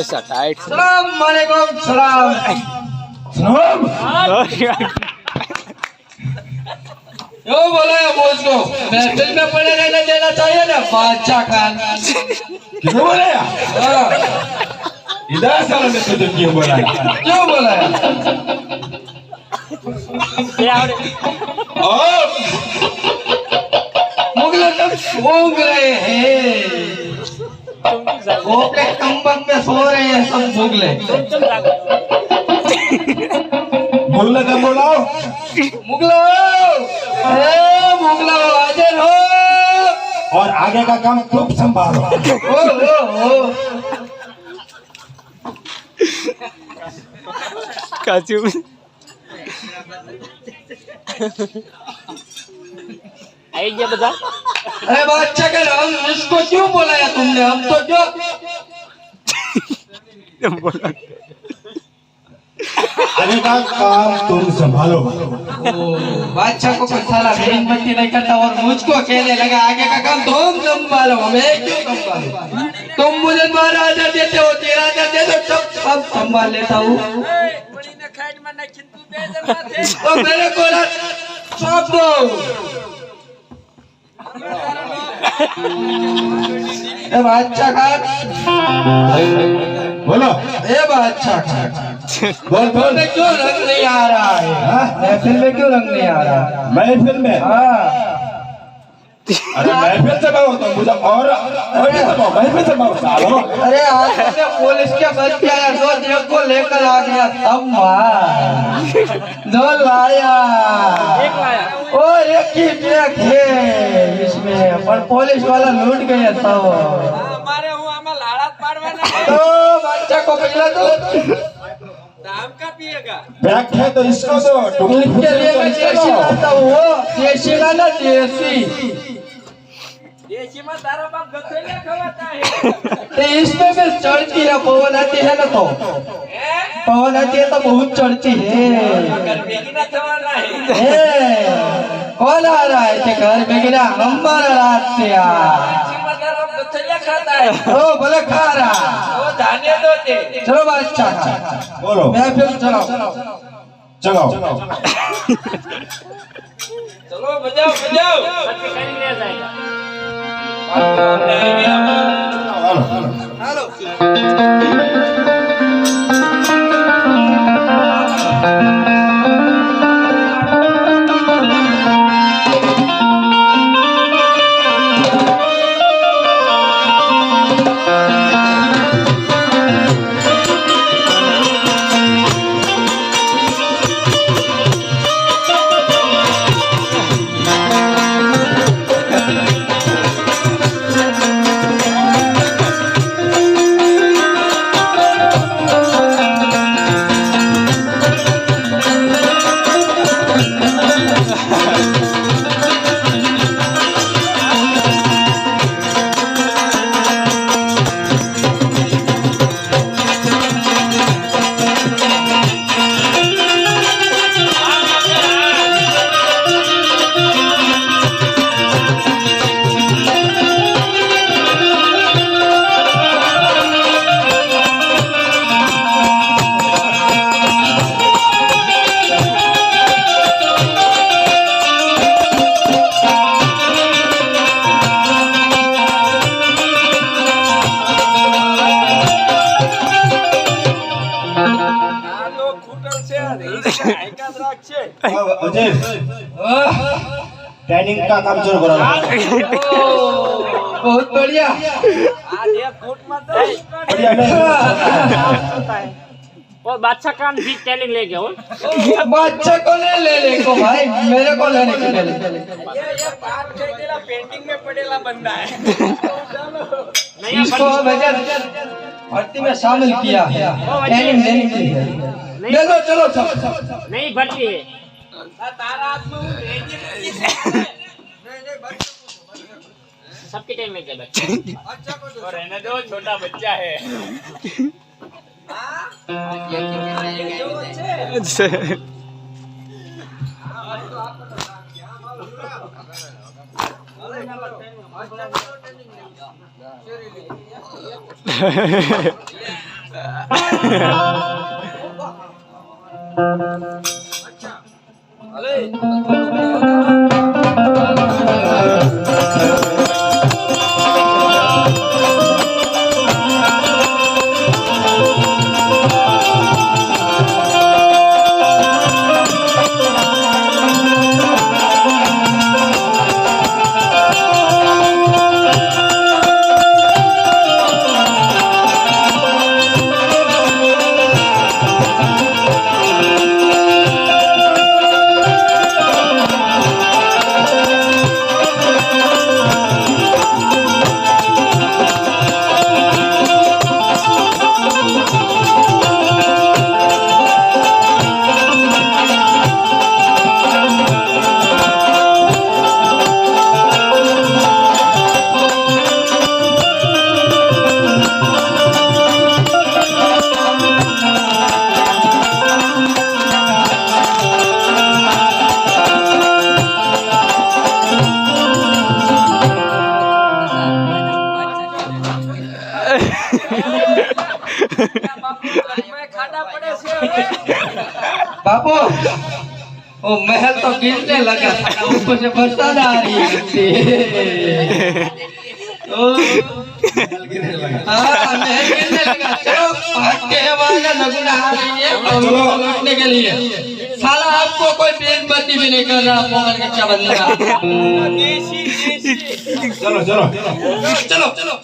सा टाइट सलाम वालेकुम सलाम सलाम। यो बोला है मुझको महफिल में पड़े रहने देना चाहिए ना बादशाह खान। किसने बोला यार? हाँ, इधर साला में तुझे क्यों बोला है? क्यों बोला है? मुगल तक सूंघ रहे हैं, गोपले कंबल में सो रहे हैं सब मुगले। मुगला का बोलाओ। मुगलो, मुगलो हाजिर हो। और आगे का काम तुम संभालो। ओ काचू आई गया बता। अरे बादशाह का हम इसको क्यों बोला तुमने? हम तो जो बोला आगे का काम तुम संभालो। बादशाह को कुछ साला बेइज्जती नहीं करता और मुझको कहने लगा आगे का काम तुम संभालो। मैं क्यों संभालूं? तुम मुझे 12,000 देते हो, 13,000 दे दो, सब संभाल लेता हूँ। तो मेरे को सौंप दो। ए बादशाह खान, बोलो। ए बादशाह खान, बोल बोल। में क्यों रंग नहीं आ रहा है? महफिल में क्यों रंग नहीं आ रहा? महफिल में? हाँ, अरे महफिल से बाबू तो मुझे और महफिल से बाबू सालो। अरे आज तो पुलिस के बच्चे आया दो देव को लेकर आ गया तब दो लाया और एक ही बैग है इसमें, पर पुलिस वाला लूट गया था वो। हमारे हुआ में लाड़ा पाड़वाना तो बच्चा को पिला दो, दाम का पिएगा। बैग है तो इसको तो इसके लिए मैं देसी लाता हूँ, वो देसी लाना देसी। देशी में तारा बाप गथेला खवाता है। तो इसमें भी चढ़ती है, पवन आती है ना, तो पवन आती है तो बहुत चढ़ती है। गर्मी की ना थवाना है। कौन आ रहा है घर में? गिरा हमारा रात से देशी में तारा बाप गथेला खाता है। ओ बोले खा रहा। वो धान्य दो दे। चलो बादशाह बोलो। मैं फिर चलो चलो चलो बजाओ बजाओ। ट्रेनिंग का काम शुरू करो। बहुत बढ़िया। आज ये फुट मत दो। बढ़िया और बादशाह कान भी ट्रेनिंग ले गया। बादशाह को नहीं ले ले को भाई, मेरे को लेने के ले। ये बात कह देला पेंटिंग में पड़ेला बंदा है। इसको भर्ती में शामिल किया है, ट्रेनिंग देने के लिए। ले दो चलो सब। नहीं भर्ती है तारा हाथ में नहीं सबके टाइम में गया बच्चा और रहने दो, छोटा बच्चा है। ખાડા પડે છે હવે बापू वो महल तो गिरने लगा ऊपर से बरसात आ रही है हाँ महल गिरने लगा चलो भाग के हमारा नगुना आ रही है चलो। लौटने के लिए साला आपको कोई पेट बत्ती भी नहीं कर रहा पोकर के क्या बंदा દેશી દેશી चलो चलो चलो चलो